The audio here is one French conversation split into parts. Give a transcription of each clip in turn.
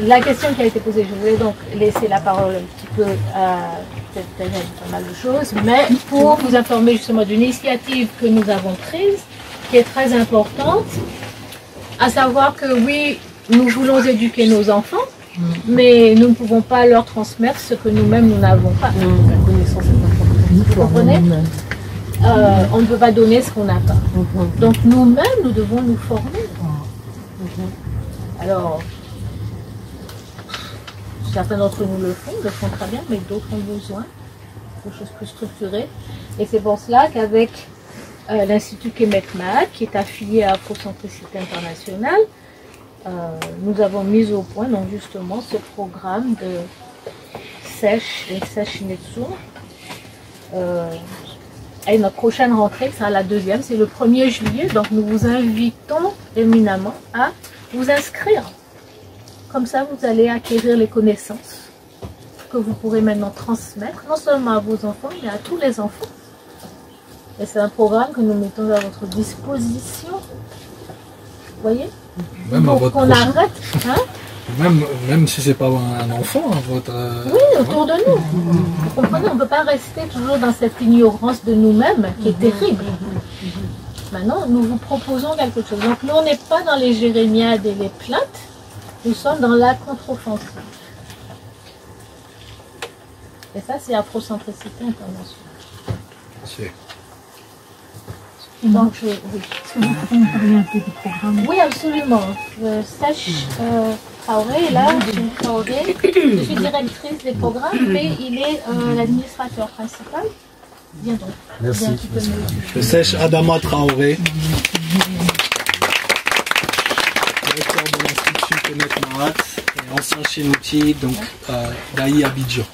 La question qui a été posée, je voulais donc laisser la parole un petit peu à peut-être pas mal de choses, mais pour vous informer justement d'une initiative que nous avons prise, qui est très importante, à savoir que oui, nous voulons éduquer nos enfants, mais nous ne pouvons pas leur transmettre ce que nous-mêmes nous n'avons pas. La connaissance est importante. Vous comprenez? On ne peut pas donner ce qu'on n'a pas. Donc nous-mêmes, nous devons nous former. Alors, certains d'entre nous le font très bien, mais d'autres ont besoin de choses plus structurées. Et c'est pour cela qu'avec l'Institut Kemet Maat, qui est affilié à Afrocentricité Internationale, nous avons mis au point donc justement ce programme de Sèche et Sèche Netsu. Et notre prochaine rentrée sera la deuxième, c'est le 1er juillet, donc nous vous invitons éminemment à vous inscrire. Comme ça, vous allez acquérir les connaissances que vous pourrez maintenant transmettre, non seulement à vos enfants, mais à tous les enfants. Et c'est un programme que nous mettons à votre disposition. Vous voyez? Même pour qu'on arrête. Hein? Même si c'est pas un enfant, votre... Oui, autour de nous. Vous comprenez, on ne peut pas rester toujours dans cette ignorance de nous-mêmes qui est terrible. Maintenant, nous vous proposons quelque chose. Donc, nous, on n'est pas dans les jérémiades et les plaintes, nous sommes dans la contre-offensive. Et ça, c'est Afrocentricité Internationale. Donc, oui. Est-ce que vous pouvez nous parler un peu du programme? Oui, absolument. Sèche Traoré, là, Traoré, je suis directrice des programmes, mais il est l'administrateur principal. Viens donc. Merci. Je Sèche Adama Traoré, directeur de l'Institut Kemet Maat et ancien chénoutier donc d'Aïe Abidjan.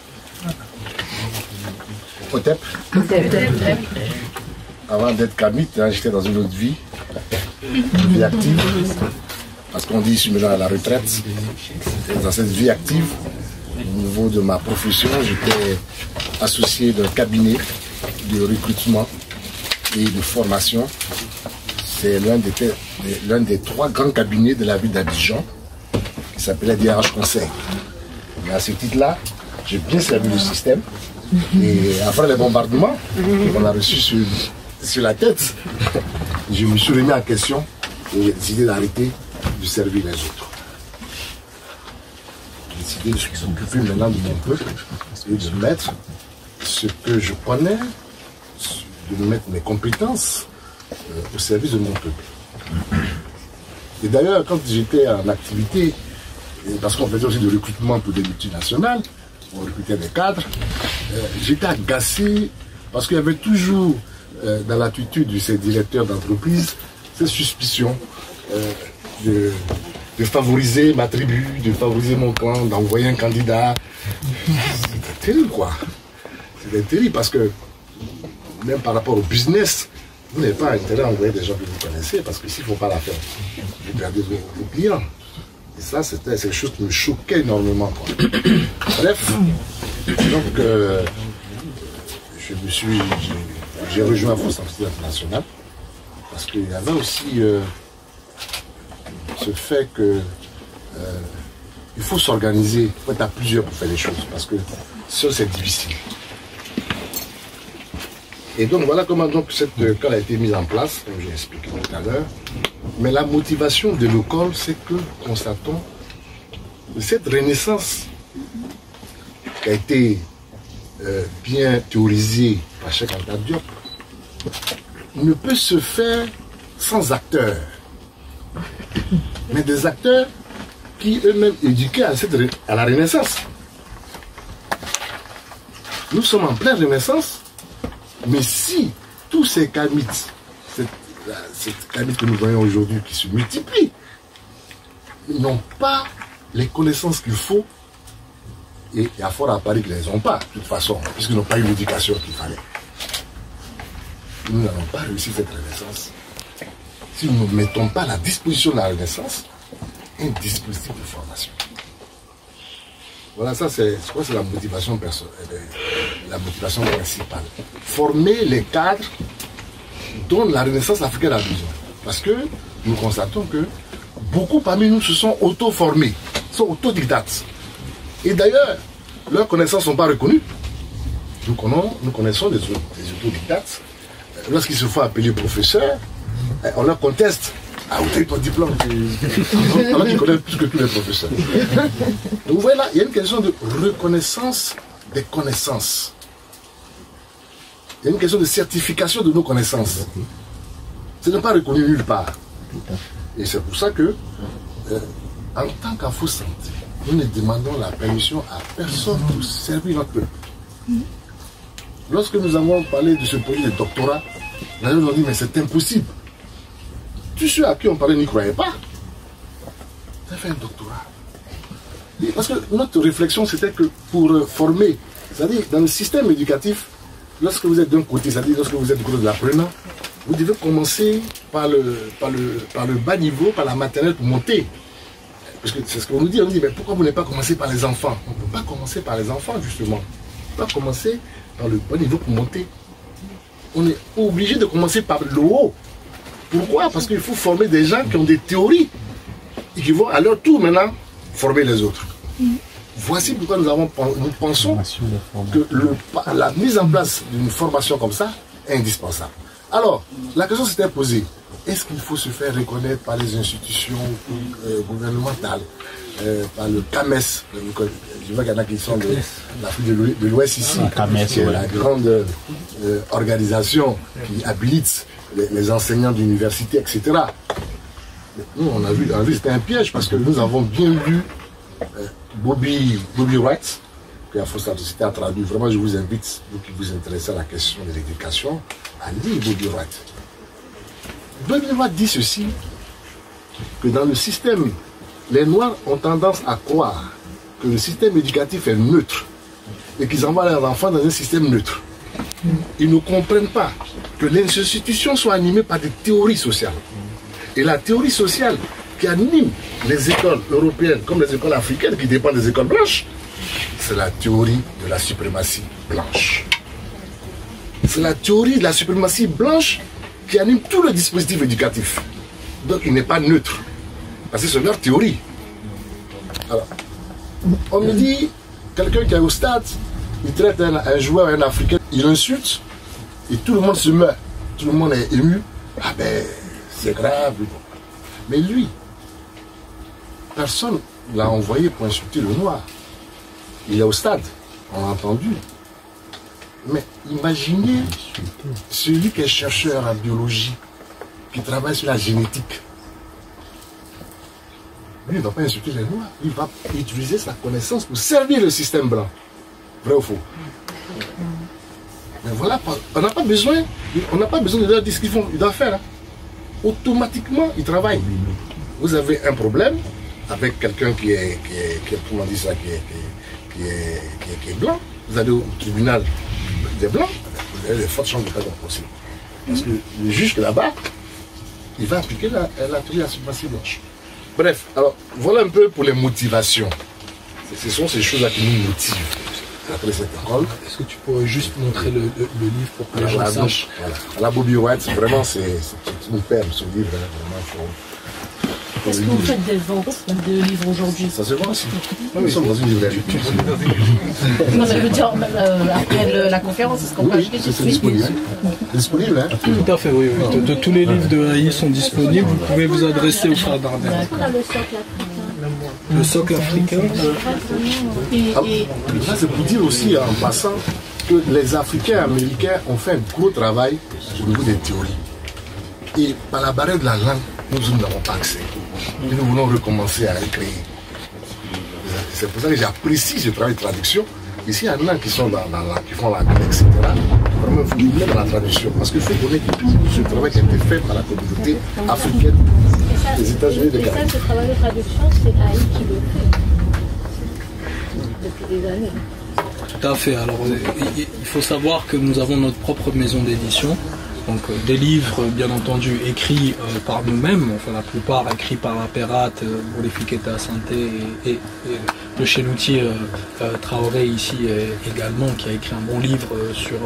Otep. Avant d'être Kamit, hein, j'étais dans une autre vie active, parce qu'on dit je suis maintenant à la retraite. Et dans cette vie active, au niveau de ma profession, j'étais associé d'un cabinet de recrutement et de formation. C'est l'un des 3 grands cabinets de la ville d'Abidjan, qui s'appelait DRH Conseil. Et à ce titre-là, j'ai bien servi le système. Et après les bombardements qu'on a reçus sur la tête, je me suis remis en question et j'ai décidé d'arrêter de servir les autres. J'ai décidé de s'occuper maintenant de mon peuple et de mettre ce que je connais, de mettre mes compétences au service de mon peuple. Et d'ailleurs, quand j'étais en activité, parce qu'on faisait aussi du recrutement pour des multinationales, on recrutait des cadres, j'étais agacé parce qu'il y avait toujours dans l'attitude de ces directeurs d'entreprise cette suspicion de favoriser ma tribu, de favoriser mon clan, d'envoyer un candidat. C'était terrible, quoi. C'était terrible parce que même par rapport au business, vous n'avez pas intérêt à envoyer des gens que vous connaissez parce que s'il ne faut pas la faire, vous perdez vos clients. Et ça, c'était quelque chose qui me choquait énormément, quoi. Bref, donc j'ai rejoint Afrocentricité Internationale parce qu'il y avait aussi ce fait que il faut s'organiser, il faut être à plusieurs pour faire les choses parce que seul c'est difficile. Et donc voilà comment donc cette école a été mise en place, comme j'ai expliqué tout à l'heure. Mais la motivation de l'école, c'est que nous constatons que cette renaissance qui a été bien théorisée par Cheikh Anta Diop ne peut se faire sans acteurs. Mais des acteurs qui eux-mêmes éduquaient à la renaissance. Nous sommes en pleine renaissance, mais si tous ces kamites, cette kamite que nous voyons aujourd'hui qui se multiplient, n'ont pas les connaissances qu'il faut, et il y a fort à parier qu'ils ne les ont pas, de toute façon, puisqu'ils n'ont pas eu l'éducation qu'il fallait. Nous n'allons pas réussir cette renaissance si nous ne mettons pas à la disposition de la renaissance un dispositif de formation. Voilà, ça c'est la motivation personnelle, la motivation principale. Former les cadres dont la renaissance africaine a besoin. Parce que nous constatons que beaucoup parmi nous se sont auto-formés, sont autodidactes. Et d'ailleurs, leurs connaissances ne sont pas reconnues. Nous connaissons des autodidactes. Lorsqu'ils se font appeler professeurs, on leur conteste. Ah, où t'as eu ton diplôme? Alors qu'ils connaissent plus que tous les professeurs. Donc vous voyez là, il y a une question de reconnaissance des connaissances. Il y a une question de certification de nos connaissances. Ce n'est pas reconnu nulle part. Et c'est pour ça que, en tant qu'Afro Santé, nous ne demandons la permission à personne pour servir notre peuple. Lorsque nous avons parlé de ce projet de doctorat, les gens nous ont dit, mais c'est impossible. Tous ceux à qui on parlait n'y croyaient pas. Ça fait un doctorat. Parce que notre réflexion, c'était que pour former, c'est-à-dire dans le système éducatif, lorsque vous êtes d'un côté, c'est-à-dire lorsque vous êtes du côté de l'apprenant, vous devez commencer par le bas niveau, par la maternelle pour monter. Parce que c'est ce qu'on nous dit, mais pourquoi vous n'avez pas commencé par les enfants? On ne peut pas commencer par les enfants, justement. On peut pas commencer par le bas niveau pour monter. On est obligé de commencer par le haut. Pourquoi? Parce qu'il faut former des gens qui ont des théories et qui vont à leur tour maintenant former les autres. Voici pourquoi nous pensons que la mise en place d'une formation comme ça est indispensable. Alors, la question s'était posée, est-ce qu'il faut se faire reconnaître par les institutions gouvernementales, par le CAMES, je vois qu'il y en a qui sont de l'Afrique de l'Ouest ici, qui est la grande organisation qui habilite les enseignants d'université, etc. Mais nous, on a vu que c'était un piège parce que nous avons bien lu Bobby Wright, que la Fausse Société a traduit. Vraiment, je vous invite, vous qui vous intéressez à la question de l'éducation, à lire Bobby Wright. Bobby Wright dit ceci, que dans le système, les Noirs ont tendance à croire que le système éducatif est neutre et qu'ils envoient leurs enfants dans un système neutre. Ils ne comprennent pas que les institutions sont animées par des théories sociales. Et la théorie sociale qui anime les écoles européennes comme les écoles africaines qui dépendent des écoles blanches, c'est la théorie de la suprématie blanche. C'est la théorie de la suprématie blanche qui anime tout le dispositif éducatif. Donc il n'est pas neutre. Parce que c'est leur théorie. Alors, on me dit, quelqu'un qui est au stade, il traite un joueur, un Africain, il insulte, et tout le monde se meurt. Tout le monde est ému. Ah ben, c'est grave. Mais lui, personne ne l'a envoyé pour insulter le noir. Il est au stade, on l'a entendu. Mais imaginez celui qui est chercheur en biologie, qui travaille sur la génétique. Lui, il ne va pas insulter les noirs. Il va utiliser sa connaissance pour servir le système blanc. Vrai ou faux? Mais voilà, on n'a pas besoin de leur dire ce qu'ils doivent faire. Hein. Automatiquement, ils travaillent. Vous avez un problème avec quelqu'un qui est blanc. Vous allez au tribunal des blancs, vous avez de fortes chances de faire un procès. Parce que le juge là-bas, il va appliquer la théorie de la suprématie blanche. Bref, alors voilà un peu pour les motivations. Ce sont ces choses-là qui nous motivent après cette école. Est-ce que tu pourrais juste montrer le livre pour que les gens sachent? Voilà. La Bobby Wright, vraiment, c'est une perle, ce livre. Vraiment, est-ce que vous faites des ventes de livres aujourd'hui? Ça se vend aussi. Nous sommes dans une librairie. Non, mais je veux dire, après la conférence, est-ce qu'on peut acheter? C'est disponible. Disponible, hein? Tout à fait, oui. Tous les livres de AI sont disponibles. Vous pouvez vous adresser au frère Dardenne. Le socle africain. Ça, c'est pour dire aussi, en passant, que les Africains américains ont fait un gros travail au niveau des théories. Et par la barrière de la langue, nous n'avons pas accès. Et nous voulons recommencer à écrire. C'est pour ça que j'apprécie ce travail de traduction. Ici, il y en a qui sont qui font la langue, etc. Vraiment, il faut doubler dans la traduction. Parce qu'il faut donner ce travail qui a été fait par la communauté africaine des États-Unis de Canada. Et ça, ce travail de traduction, c'est AI qui le fait. Depuis des années. Tout à fait. Alors, il faut savoir que nous avons notre propre maison d'édition. Donc des livres bien entendu écrits par nous-mêmes, enfin la plupart écrits par la Perat, Bourifiketa Santé et le Chéloutier Traoré ici également, qui a écrit un bon livre sur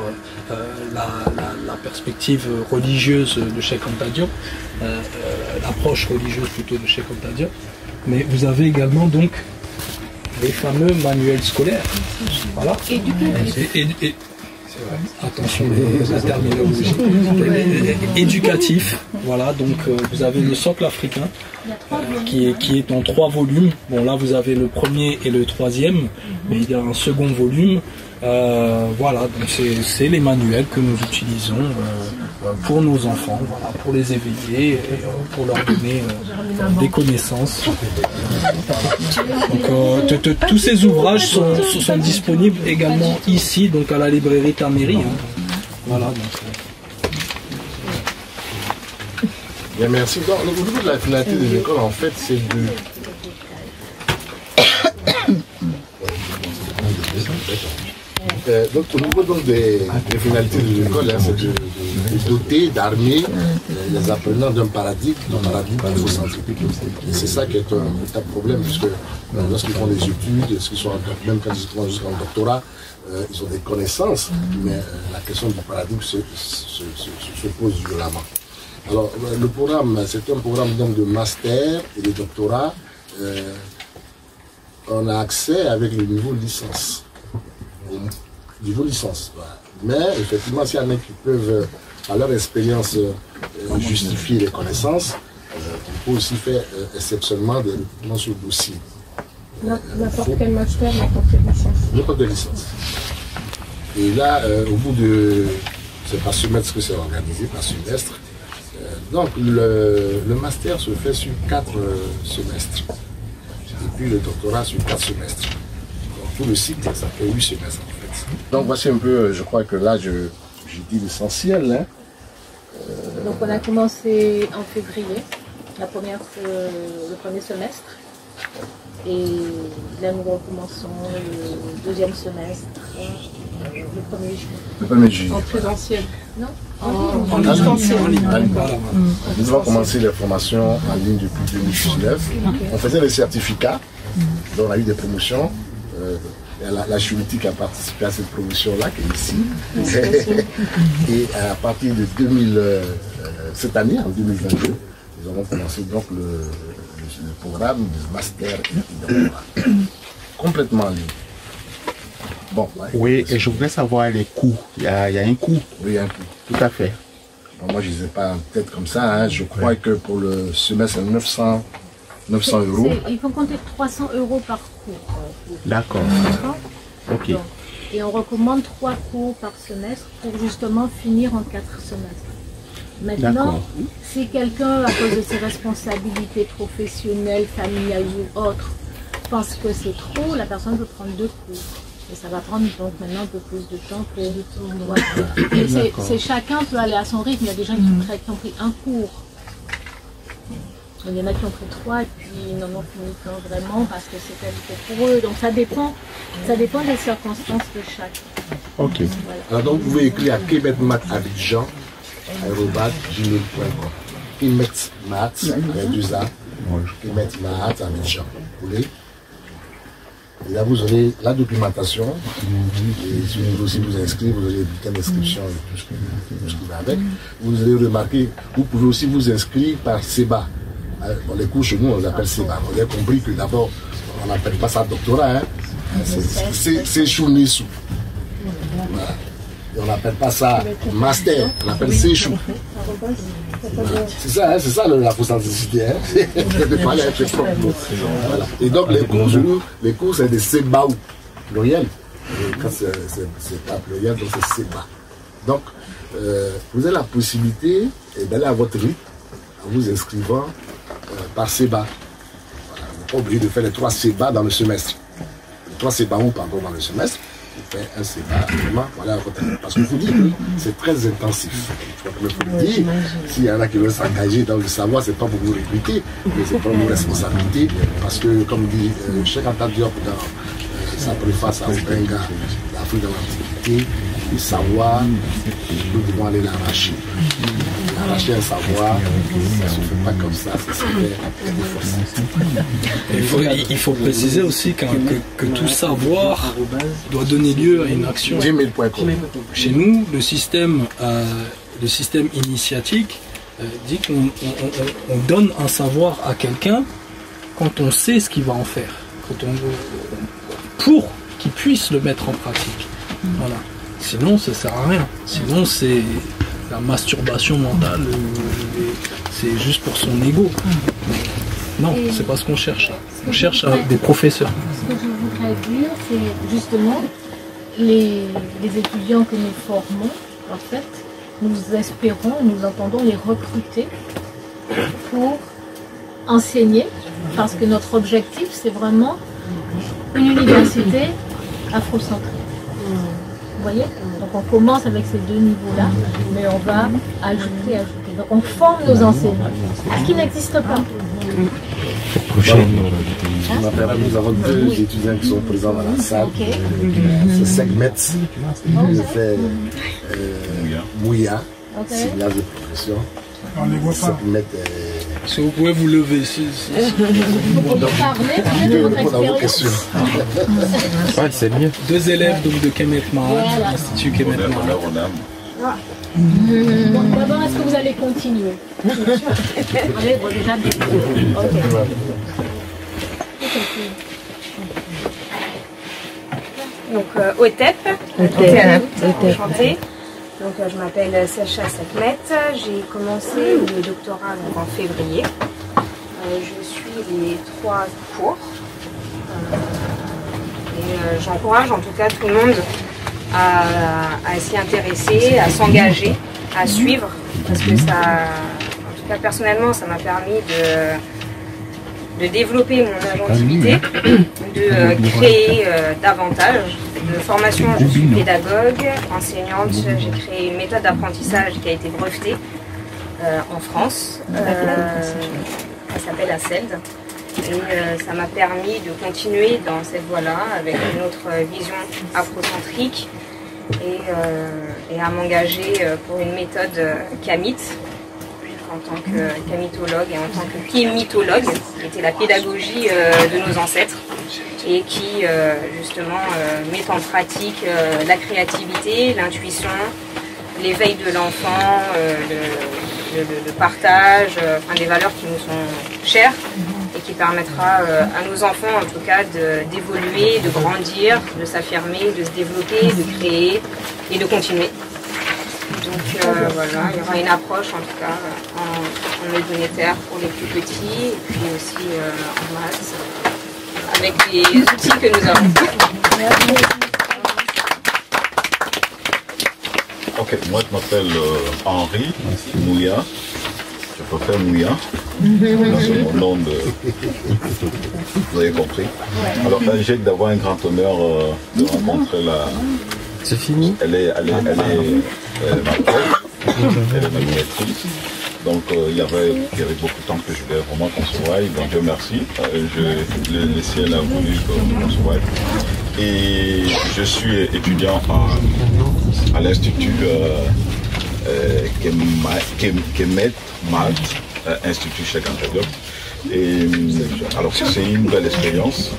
la perspective religieuse de Cheikh Anta Diop. l'approche religieuse plutôt de Cheikh Anta Diop. Mais vous avez également donc les fameux manuels scolaires. Voilà. Attention la terminologie. Éducatif. Voilà, donc vous avez le socle africain qui est en 3 volumes. Bon, là vous avez le premier et le troisième, mais il y a un second volume. Voilà, donc c'est les manuels que nous utilisons pour nos enfants, voilà, pour les éveiller et pour leur donner des connaissances. Donc, tous ces ouvrages sont disponibles également ici, donc à la librairie Taméry. Voilà. Bien, merci. Donc, au niveau de la finalité des écoles, en fait, c'est de... donc au niveau donc, des finalités de l'école, hein, c'est de doter, d'armer les apprenants d'un paradigme afrocentrique. Et c'est ça qui est un véritable problème, puisque lorsqu'ils font des études, même quand ils vont jusqu'en doctorat, ils ont des connaissances, mais la question du paradigme se pose violemment. Alors le programme, c'est un programme donc, de master et de doctorat. On a accès avec le niveau licence. Niveau licence. Mais effectivement, s'il y en a qui peuvent, à leur expérience, justifier les connaissances, on peut aussi faire exceptionnellement des recrutements sur dossier. N'importe quel master, n'importe quelle licence. N'importe quelle licence. Et là, au bout de... C'est par semestre que c'est organisé, par semestre. Donc, le master se fait sur 4 semestres. Et puis le doctorat sur 4 semestres. Donc, tout le cycle, ça fait 8 semestres. Donc voici un peu, je crois que là, j'ai dit l'essentiel. Hein. Donc on a commencé en février, le premier semestre. Et là, nous recommençons le deuxième semestre, le 1er juillet. Le 1er juillet. En présentiel. Non, en distanciel. Nous avons commencé les formations en ligne depuis 2019. On faisait les certificats, donc on a eu des promotions. La Chouiti qui a participé à cette promotion-là, qui est ici. Et à partir de cette année, en 2022, nous avons commencé donc le programme de master et de doctorat. Complètement en ligne. Bon, ouais, oui, et je voudrais savoir les coûts. Il y a un coût. Oui, il y a un coût. Tout à fait. Bon, moi, je ne les ai pas en tête comme ça. Hein. Je crois que pour le semestre, 900 euros. Il faut compter 300 euros par cours. D'accord. Ok. Donc, et on recommande 3 cours par semestre pour justement finir en 4 semestres. Maintenant, si quelqu'un, à cause de ses responsabilités professionnelles, familiales ou autres, pense que c'est trop, la personne peut prendre 2 cours. Et ça va prendre donc maintenant un peu plus de temps pour... Et chacun peut aller à son rythme. Il y a des gens qui ont pris un cours. Il y en a qui ont pris 3 et puis ils n'en ont fini pas vraiment parce que c'est qualité pour eux. Donc ça dépend des circonstances de chacun. Ok. Voilà. Alors donc vous pouvez écrire à kemetmat@abidjan @gmail.com. Kemetmat, Kemetmat@abidjan. Vous voulez? Et là vous aurez la documentation. Et si vous aussi vous inscrivez, vous aurez le bulletin d'inscription et tout ce qui va avec. Vous allez remarquer, vous pouvez aussi vous inscrire par SEBA. Bon, les cours chez nous, on les appelle SEBA. Vous avez compris que d'abord, on n'appelle pas ça doctorat. Hein. C'est Chounissou. Voilà. Et on n'appelle pas ça master, on appelle Séchou. Voilà. C'est ça, hein, c'est ça la pourcentage. Hein. Voilà. Et donc les cours, les cours c'est des SEBAou, pluriel. Et quand c'est pas pluriel, donc c'est SEBA. Donc, vous avez la possibilité d'aller à votre rythme en vous inscrivant par SEBA. Voilà. Vous n'êtes pas obligé de faire les 3 SEBA dans le semestre. Les 3 SEBAou, pardon, dans le semestre. Vous faites un SEBA, vraiment, voilà, parce qu'il faut dire que c'est très intensif. Il faut le dire. S'il y en a qui veulent s'engager dans le savoir, c'est pas pour vous recruter, mais c'est pour vos responsabilités. Parce que, comme dit Cheikh Anta Diop dans sa préface à Obenga, l'Afrique de l'Antiquité, le savoir, nous devons aller l'arracher. Arracher un savoir, ça ne se fait pas comme ça, ça se fait avec il faut préciser aussi que tout savoir doit donner lieu à une action. Gmail.com. Chez nous, le système initiatique dit qu'on donne un savoir à quelqu'un quand on sait ce qu'il va en faire, pour qu'il puisse le mettre en pratique. Voilà. Sinon, ça sert à rien. Sinon, c'est la masturbation mentale, c'est juste pour son ego. Non, c'est pas ce qu'on cherche. On cherche des professeurs. Ce que je voudrais dire, c'est justement les étudiants que nous formons, en fait, nous espérons, nous entendons les recruter pour enseigner, parce que notre objectif, c'est vraiment une université afrocentrée. Vous voyez? Donc on commence avec ces deux niveaux-là, mais on va ajouter. Donc on forme nos enseignants, ce qui n'existe pas. Nous avons deux étudiants qui sont présents dans la salle. C'est Segmet, qui fait Mouya, signage de profession. On ne les voit pas. Si vous pouvez vous lever, Vous parlez de votre expérience. Ouais, c'est mieux. deux élèves donc, de Kemet Mahat, l'Institut Kemet Mahat. Bon, d'abord, est-ce que vous allez continuer? Allez, bon, déjà, Donc, OTEP, enchantée. Donc, je m'appelle Sacha Segmet. J'ai commencé le doctorat donc, en février. Je suis les 3 cours. Et j'encourage en tout cas tout le monde à s'y intéresser, à s'engager, à suivre. Parce que ça, en tout cas personnellement, ça m'a permis de développer mon agentivité, de créer davantage de formation. Je suis pédagogue, enseignante, j'ai créé une méthode d'apprentissage qui a été brevetée en France. Elle s'appelle ACELD. Et ça m'a permis de continuer dans cette voie-là avec une autre vision afrocentrique et à m'engager pour une méthode KAMIT en tant que kamitologue et en tant que kémitologue, qui était la pédagogie de nos ancêtres et qui justement met en pratique la créativité, l'intuition, l'éveil de l'enfant, le partage, enfin, des valeurs qui nous sont chères et qui permettra à nos enfants en tout cas d'évoluer, de grandir, de s'affirmer, de se développer, de créer et de continuer. Donc voilà, il y aura une approche en tout cas en aide monétaire pour les plus petits et puis aussi en maths avec les outils que nous avons. Ok, moi je m'appelle Henri Mouya, je préfère Mouya, c'est mon nom de... Vous avez compris. Alors j'ai d'avoir un grand honneur de rencontrer la... C'est fini. Elle est ma prof, elle est ma maîtrise. Donc il y avait beaucoup de temps que je voulais vraiment qu'on se voie, donc Dieu merci. Le ciel a voulu qu'on se voie. Et je suis étudiant à l'Institut Kemet Mahat, Institut Cheikh Anta Diop. Et alors c'est une belle expérience.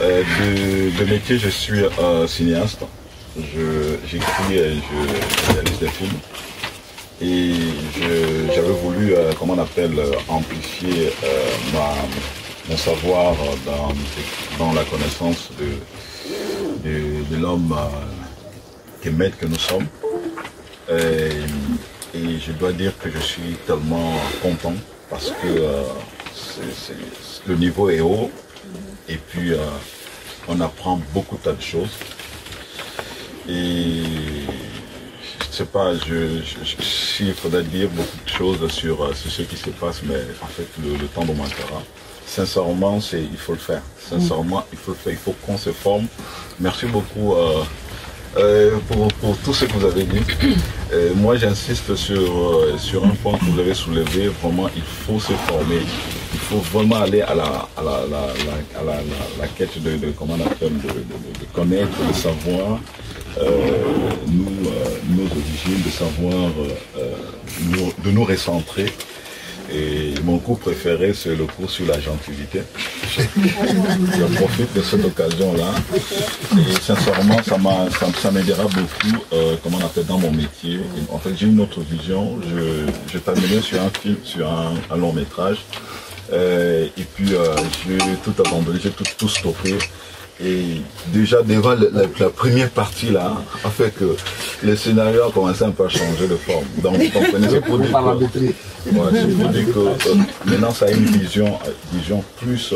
De métier, je suis cinéaste. J'écris et je réalise des films. Et j'avais voulu, comment on appelle, amplifier mon savoir dans la connaissance de l'homme Kemet que nous sommes. Et je dois dire que je suis tellement content parce que le niveau est haut et puis on apprend beaucoup de tas de choses. Et je ne sais pas, s'il faudrait dire beaucoup de choses sur ce qui se passe, mais en fait le temps nous manquera. Sincèrement, il faut le faire. Sincèrement, il faut le faire. Il faut qu'on se forme. Merci beaucoup pour tout ce que vous avez dit. Moi, j'insiste sur un point que vous avez soulevé. Vraiment, il faut se former. Il faut vraiment aller à la quête de comment on appelle, de connaître, de savoir nos origines, de savoir de nous recentrer Et mon cours préféré, c'est le cours sur la gentilité. Je profite de cette occasion-là. Et sincèrement, ça m'aidera beaucoup, comment on appelle, dans mon métier. Et en fait, j'ai une autre vision. Je terminais sur un film, sur un long métrage. Et puis, j'ai tout abandonné, j'ai tout stoppé. Et déjà devant la première partie là, a fait que le scénario a commencé un peu à changer de forme. Donc vous comprenez, c'est pour dire que maintenant ça a une vision plus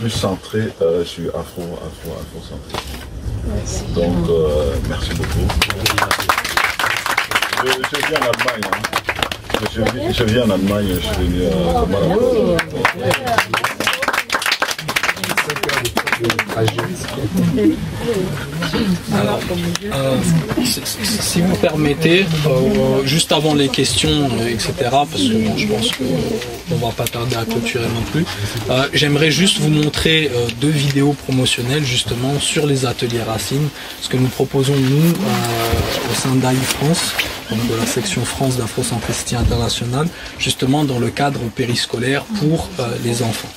centrée sur afro-centré. Donc merci beaucoup. Je vis en Allemagne. Hein. Je vis en Allemagne, je suis venu Alors, si vous permettez, juste avant les questions, etc., parce que je pense qu'on ne va pas tarder à clôturer non plus, j'aimerais juste vous montrer 2 vidéos promotionnelles justement sur les ateliers Racine, ce que nous proposons nous au sein d'AI France, donc de la section France d'Afrocentricité Internationale, justement dans le cadre périscolaire pour les enfants.